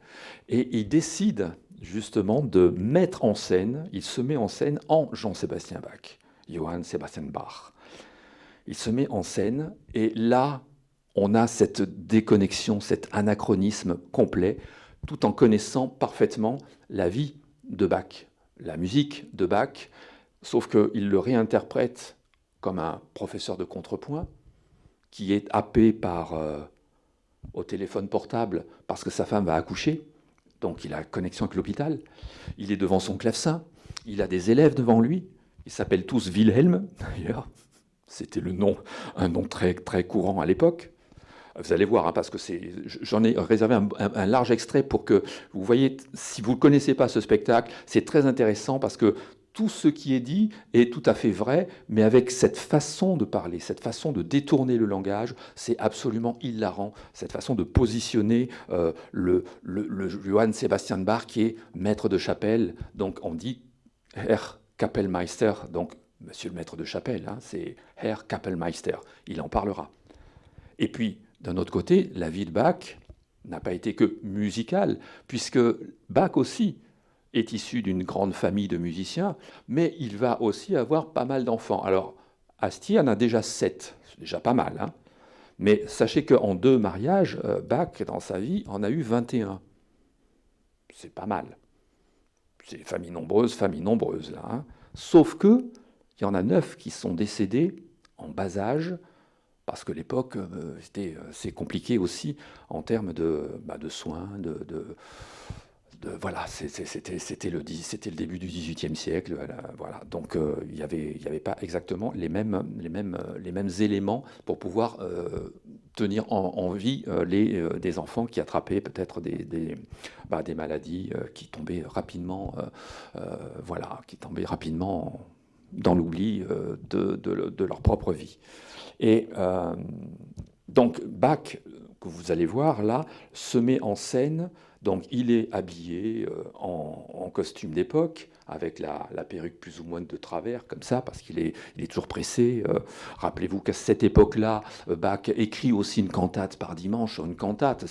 Speaker 1: et il décide justement de mettre en scène, il se met en scène en Jean-Sébastien Bach, Johann Sebastian Bach. Il se met en scène, et là, on a cette déconnexion, cet anachronisme complet, tout en connaissant parfaitement la vie de Bach, la musique de Bach, sauf qu'il le réinterprète comme un professeur de contrepoint, qui est happé au téléphone portable parce que sa femme va accoucher, donc il a connexion avec l'hôpital, il est devant son clavecin, il a des élèves devant lui, ils s'appellent tous Wilhelm, d'ailleurs, c'était un nom très, très courant à l'époque. Vous allez voir, hein, parce que j'en ai réservé un large extrait pour que vous voyez, si vous ne connaissez pas ce spectacle, c'est très intéressant parce que tout ce qui est dit est tout à fait vrai, mais avec cette façon de parler, cette façon de détourner le langage, c'est absolument hilarant, cette façon de positionner le Johann Sebastian Bach qui est maître de chapelle. Donc on dit Herr Kapellmeister, donc monsieur le maître de chapelle, hein, c'est Herr Kapellmeister, il en parlera. Et puis, d'un autre côté, la vie de Bach n'a pas été que musicale, puisque Bach aussi est issu d'une grande famille de musiciens, mais il va aussi avoir pas mal d'enfants. Alors, Astier en a déjà 7, c'est déjà pas mal, hein. Mais sachez qu'en 2 mariages, Bach, dans sa vie, en a eu 21. C'est pas mal. C'est famille nombreuse, là. Hein. Sauf qu'il y en a 9 qui sont décédés en bas âge, parce que l'époque, c'est compliqué aussi en termes de soins, voilà, c'était le début du XVIIIe siècle, voilà. Donc il y avait pas exactement les mêmes éléments pour pouvoir tenir en vie des enfants qui attrapaient peut-être des maladies qui tombaient rapidement, dans l'oubli de leur propre vie. Et donc Bach, que vous allez voir là, se met en scène. Donc il est habillé en costume d'époque, avec la perruque plus ou moins de travers, comme ça, parce qu'il est toujours pressé. Rappelez-vous qu'à cette époque-là, Bach écrit aussi une cantate par dimanche. Une cantate,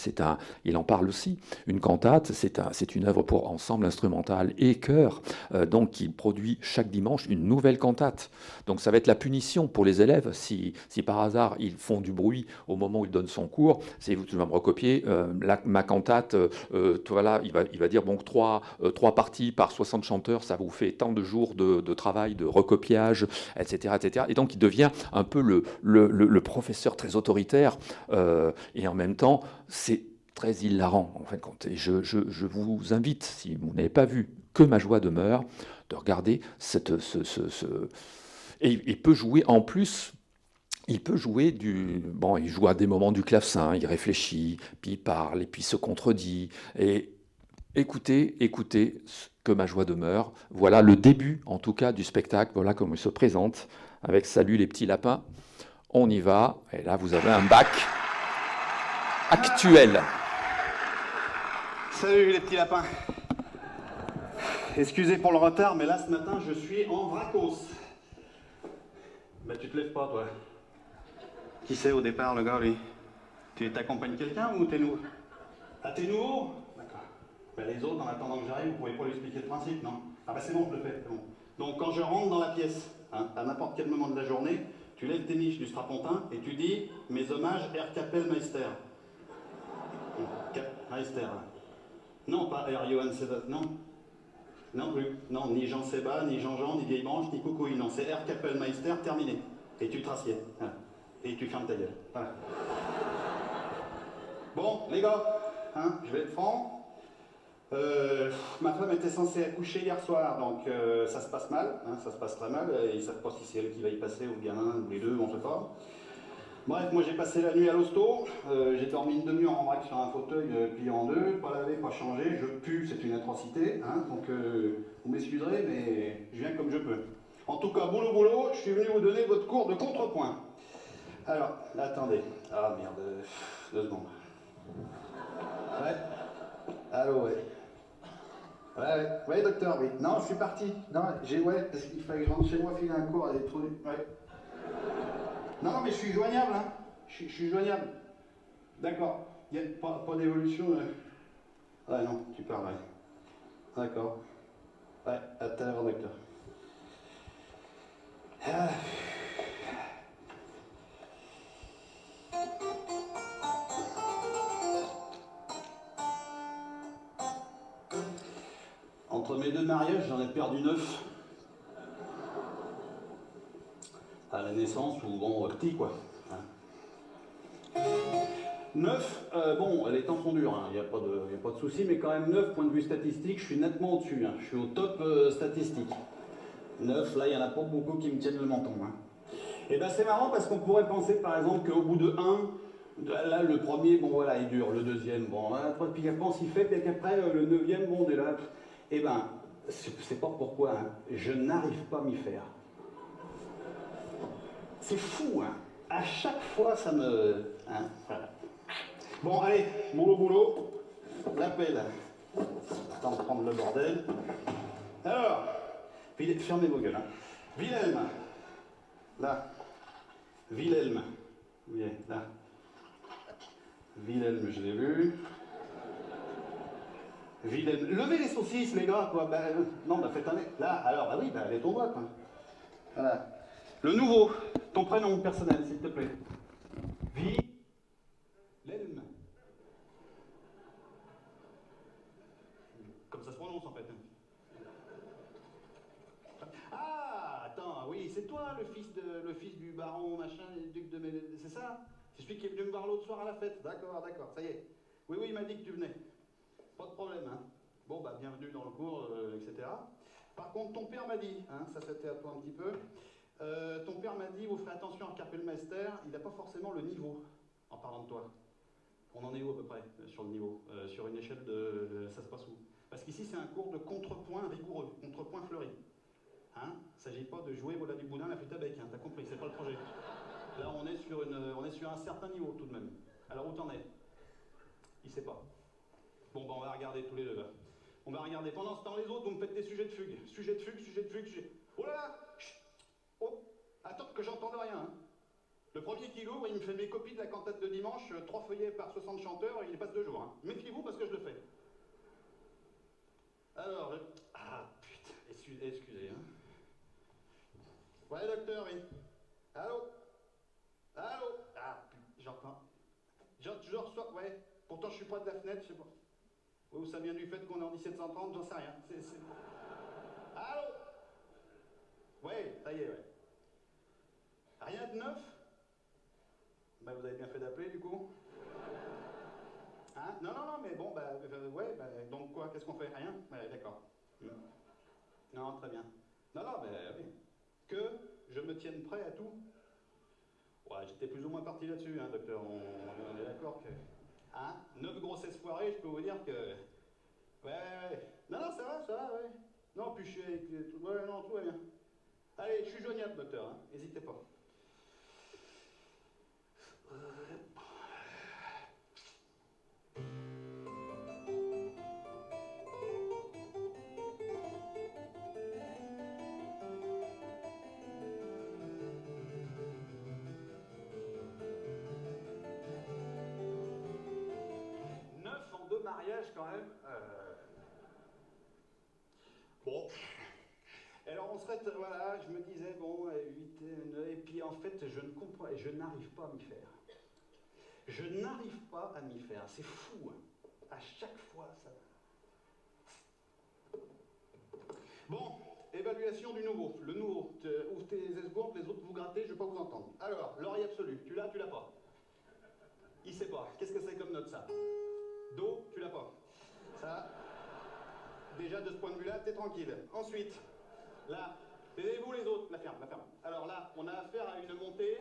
Speaker 1: il en parle aussi. Une cantate, c'est une œuvre pour ensemble instrumental et chœur. Donc il produit chaque dimanche une nouvelle cantate. Donc ça va être la punition pour les élèves. Si par hasard ils font du bruit au moment où il donne son cours, c'est tu vas me recopier ma cantate. Voilà, il va dire bon, 3 parties par 60 chanteurs, ça vous fait tant de jours de travail, de recopiage, etc., etc. Et donc il devient un peu le professeur très autoritaire, et en même temps c'est très hilarant en fin de compte. Et je vous invite, si vous n'avez pas vu Que ma joie demeure, de regarder et il peut jouer en plus. Il peut jouer il joue à des moments du clavecin, il réfléchit, puis il parle, et puis il se contredit. Et écoutez, Que ma joie demeure. Voilà le début, en tout cas, du spectacle. Voilà comment il se présente, avec Salut les petits lapins. On y va. Et là, vous avez un Bach actuel.
Speaker 8: Salut les petits lapins. excusez pour le retard, mais là, ce matin, je suis en vracos. Bah, tu te lèves pas, toi. Qui c'est au départ, le gars, lui? Tu t'accompagnes quelqu'un ou t'es nouveau? Ah, t'es nouveau? D'accord. Bah, les autres, en attendant que j'arrive, vous pouvez pas lui expliquer le principe, non? Ah bah c'est bon, je le fais, c'est bon. Donc, quand je rentre dans la pièce, hein, à n'importe quel moment de la journée, tu lèves tes niches du strapontin et tu dis « Mes hommages, Herr Kapellmeister ». Meister. Non, pas Herr Johann Sébastien, non. Non plus. Non, ni Jean Séba, ni Jean-Jean, ni Vieille Branche, ni Coucouille. Non, c'est Herr Kapellmeister, terminé. Et tu te rassieds. Voilà. Et tu fermes ta gueule. Voilà. Bon, les gars, hein, je vais être franc. Ma femme était censée accoucher hier soir, donc ça se passe mal, hein, ça se passe très mal. Ils ne savent pas si c'est elle qui va y passer ou le gamin, ou les deux, on ne sait pas. Bref, moi j'ai passé la nuit à l'hosto, j'ai dormi une demi-heure en vrac sur un fauteuil plié en deux, pas lavé, pas changé, je pue, c'est une atrocité, hein, donc vous m'excuserez, mais je viens comme je peux. En tout cas, boulot, boulot, je suis venu vous donner votre cours de contrepoint. Alors, attendez, ah merde, 2 secondes. Ouais, allô, ouais. Ouais, docteur, oui. Non, je suis parti. Non, parce qu'il fallait que je rentre chez moi, filer un cours à des trous. Ouais. Non, mais je suis joignable, hein. Je suis joignable. D'accord. Il n'y a pas d'évolution. Ouais, non, tu parles, ouais. D'accord. Ouais, à tout à l'heure, docteur. Ah. Entre mes 2 mariages, j'en ai perdu 9. À la naissance, ou bon, petit, quoi. 9, bon, les temps sont durs, il n'y a pas de souci, mais quand même 9, point de vue statistique, je suis nettement au-dessus, je suis au top statistique. 9, là, il n'y en a pas beaucoup qui me tiennent le menton. Et ben c'est marrant parce qu'on pourrait penser par exemple qu'au bout de 1, là le premier, bon voilà, il dure, le deuxième, bon, puis après on s'y fait, puis qu'après le 9e, bon, on est là. Et ben, c'est pas pourquoi, je n'arrive pas à m'y faire. C'est fou, à chaque fois ça me... voilà. Bon, allez, boulot, l'appel. Attends de prendre le bordel. Alors, fermez vos gueules. Wilhelm. Là. Wilhelm. Oui, là. Wilhelm, je l'ai vu. Wilhelm. Levez les saucisses, les gars, quoi. Non, faites un... Là, alors, oui, allez ton doigt, quoi. Voilà. Le nouveau. Ton prénom personnel, s'il te plaît. Wilhelm. Comme ça se prononce, en fait. Ah, attends, oui, c'est toi le fils du baron, machin, duc de Mélène, c'est ça? C'est celui qui est venu me voir l'autre soir à la fête? D'accord, ça y est. Oui, il m'a dit que tu venais. Pas de problème, hein. Bon, bienvenue dans le cours, etc. Par contre, ton père m'a dit, ça c'était à toi un petit peu, ton père m'a dit, vous ferez attention à Kapellmeister, il n'a pas forcément le niveau, en parlant de toi. On en est où à peu près, sur le niveau? Sur une échelle de... ça se passe où? Parce qu'ici, c'est un cours de contrepoint rigoureux, contrepoint fleuri. Il ne s'agit pas de jouer voilà du boudin, la flûte à bec, t'as compris, c'est pas le projet. Là, on est sur un certain niveau tout de même. Alors, où t'en es? Il sait pas. Bon, on va regarder tous les deux, là. On va regarder. Pendant ce temps, les autres, vous me faites des sujets de fugue. Sujet de fugue. Oh là là! Chut. Oh! Attends que j'entende rien, Le premier qui l'ouvre, il me fait mes copies de la cantate de dimanche, 3 feuillets par 60 chanteurs, et il passe 2 jours, Méfiez-vous parce que je le fais. Alors, ah, putain, excusez, Ouais, docteur, oui. Allô? Ah, putain, j'entends. Je reçois, ouais. Pourtant, je suis pas de la fenêtre, je sais pas. Ou ça vient du fait qu'on est en 1730, j'en sais rien. Allô? Ouais, ça y est, ouais. Rien de neuf? Vous avez bien fait d'appeler, du coup? Non, mais bon, ouais, donc quoi, qu'est-ce qu'on fait? Rien? Ouais, d'accord. Non, très bien. Non, oui. Que je me tienne prêt à tout? Ouais, j'étais plus ou moins parti là-dessus, docteur. On est d'accord que... 9 grossesses foirées, je peux vous dire que... Ouais. Non, ça va, ouais. Non, puis je suis avec... Ouais, non, tout va bien. Allez, je suis joignable, docteur, n'hésitez pas. n'empêche quand même... Bon. Alors on serait... Voilà, je me disais, bon, 8 et 9, et puis en fait, je ne comprends... Je n'arrive pas à m'y faire. Je n'arrive pas à m'y faire. C'est fou, hein. À chaque fois, ça... Bon, évaluation du nouveau. Le nouveau. Ouvre tes esgourdes, les autres vous grattez, je ne vais pas vous entendre. Alors, l'oreille absolue, tu l'as pas. Il sait pas. Qu'est-ce que c'est comme note, ça? Do, tu l'as pas. Ça, déjà de ce point de vue-là, t'es tranquille. Ensuite, là, taisez-vous les autres. La ferme. Alors là, on a affaire à une montée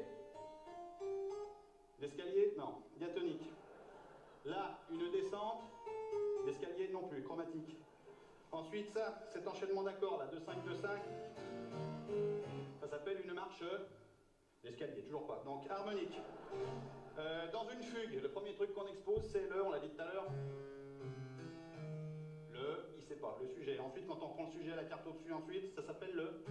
Speaker 8: d'escalier, non, diatonique. Là, une descente d'escalier non plus, chromatique. Ensuite, ça, cet enchaînement d'accords, là, 2-5, 2-5, ça s'appelle une marche d'escalier, toujours pas. Donc, harmonique. Dans une fugue, le premier truc qu'on expose, c'est le, on l'a dit tout à l'heure, le, il sait pas, le sujet. Ensuite, quand on prend le sujet à la carte au-dessus, ensuite, ça s'appelle le...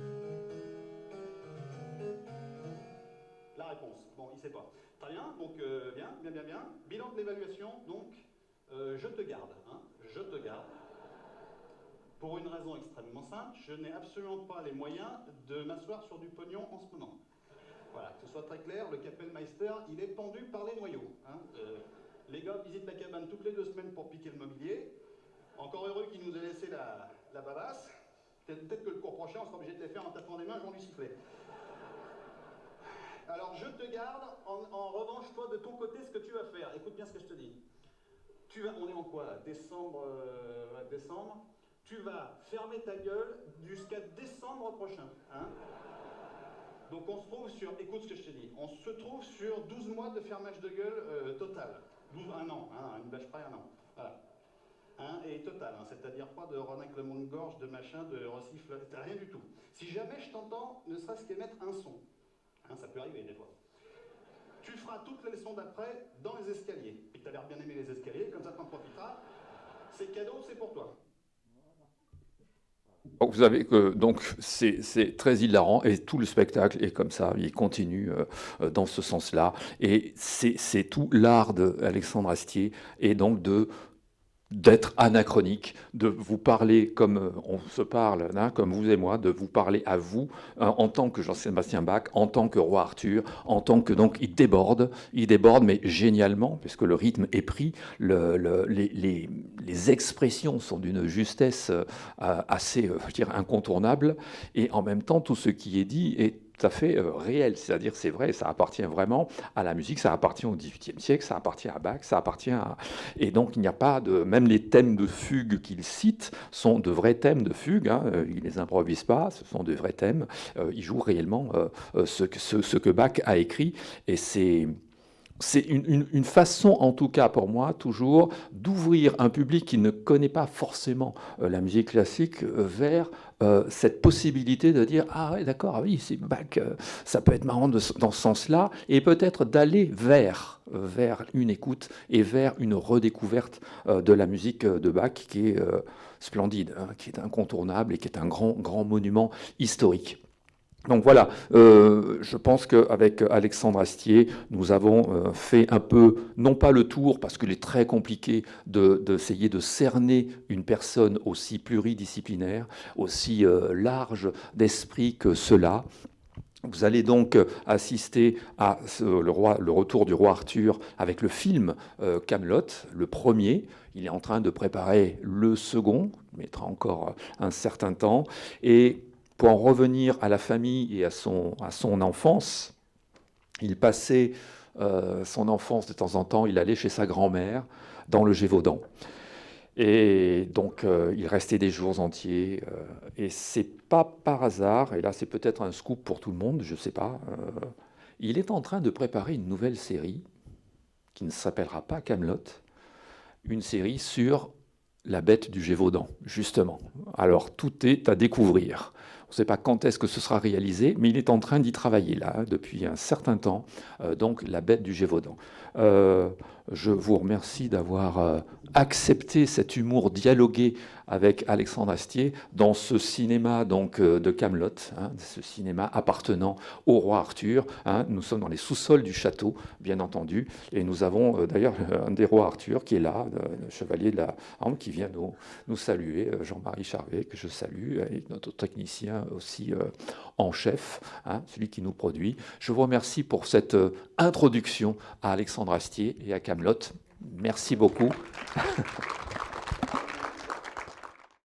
Speaker 8: La réponse. Bon, il sait pas. Très bien, donc bien. Bilan de l'évaluation, donc, je te garde, hein, je te garde. Pour une raison extrêmement simple, je n'ai absolument pas les moyens de m'asseoir sur du pognon en ce moment. Voilà, que ce soit très clair, le Kapellmeister, il est pendu par les noyaux. Hein. Les gars visitent la cabane toutes les 2 semaines pour piquer le mobilier. Encore heureux qu'il nous ait laissé la bavasse. Peut-être que le cours prochain, on sera obligé de les faire en tapant des mains, je vais lui siffler. Alors, je te garde. En revanche, toi, de ton côté, ce que tu vas faire, écoute bien ce que je te dis. On est en quoi? Décembre. Tu vas fermer ta gueule jusqu'à décembre prochain. Hein. Donc on se trouve sur, écoute ce que je te dis, on se trouve sur 12 mois de fermage de gueule total. 1 an, hein, une bâche près, 1 an. Voilà. Hein, et total, hein, c'est-à-dire pas de renaclement de gorge, de machin, de recifle, rien du tout. Si jamais je t'entends, ne serait-ce qu'émettre un son, hein, ça peut arriver des fois. Tu feras toutes les leçons d'après dans les escaliers. Et tu as l'air bien aimé les escaliers, comme ça t'en profiteras. C'est cadeau, c'est pour toi.
Speaker 1: Donc, vous savez que donc c'est très hilarant et tout le spectacle est comme ça, il continue dans ce sens-là. Et c'est tout l'art d'Alexandre Astier et donc d'être anachronique, de vous parler comme on se parle, hein, comme vous et moi, de vous parler à vous en tant que Jean-Sébastien Bach, en tant que roi Arthur, en tant que donc il déborde mais génialement puisque le rythme est pris, les expressions sont d'une justesse assez, je veux dire, incontournable et en même temps tout ce qui est dit est tout à fait réel, c'est-à-dire c'est vrai, ça appartient vraiment à la musique, ça appartient au XVIIIe siècle, ça appartient à Bach, ça appartient à... Et donc il n'y a pas de... Même les thèmes de fugue qu'il cite sont de vrais thèmes de fugue, hein, il ne les improvise pas, ce sont de vrais thèmes, il joue réellement ce que Bach a écrit, et c'est une façon, en tout cas pour moi, toujours, d'ouvrir un public qui ne connaît pas forcément la musique classique vers cette possibilité de dire « Ah ouais, d'accord, ah oui, c'est Bach, ça peut être marrant dans ce sens-là », et peut-être d'aller vers une écoute et vers une redécouverte de la musique de Bach qui est splendide, hein, qui est incontournable et qui est un grand monument historique. Donc voilà, je pense qu'avec Alexandre Astier, nous avons fait un peu, non pas le tour, parce qu'il est très compliqué d'essayer de cerner une personne aussi pluridisciplinaire, aussi large d'esprit que cela. Vous allez donc assister à le retour du roi Arthur avec le film Kaamelott, le premier. Il est en train de préparer le second, il mettra encore un certain temps. Et pour en revenir à la famille et à son enfance, il passait son enfance de temps en temps, il allait chez sa grand-mère dans le Gévaudan. Et donc, il restait des jours entiers. Et c'est pas par hasard, et là c'est peut-être un scoop pour tout le monde, je ne sais pas, il est en train de préparer une nouvelle série qui ne s'appellera pas Kaamelott, une série sur la bête du Gévaudan, justement. Alors, tout est à découvrir. ne sait pas quand est-ce que ce sera réalisé, mais il est en train d'y travailler là, depuis un certain temps, donc La Bête du Gévaudan. Je vous remercie d'avoir accepté cet humour dialogué avec Alexandre Astier dans ce cinéma donc, de Kaamelott, hein, ce cinéma appartenant au roi Arthur. Hein. Nous sommes dans les sous-sols du château, bien entendu, et nous avons d'ailleurs un des rois Arthur qui est là, le chevalier de la Hampe, qui vient nous saluer, Jean-Marie Charvet, que je salue, et notre technicien aussi en chef, hein, celui qui nous produit. Je vous remercie pour cette introduction à Alexandre Astier et à Kaamelott. Merci beaucoup.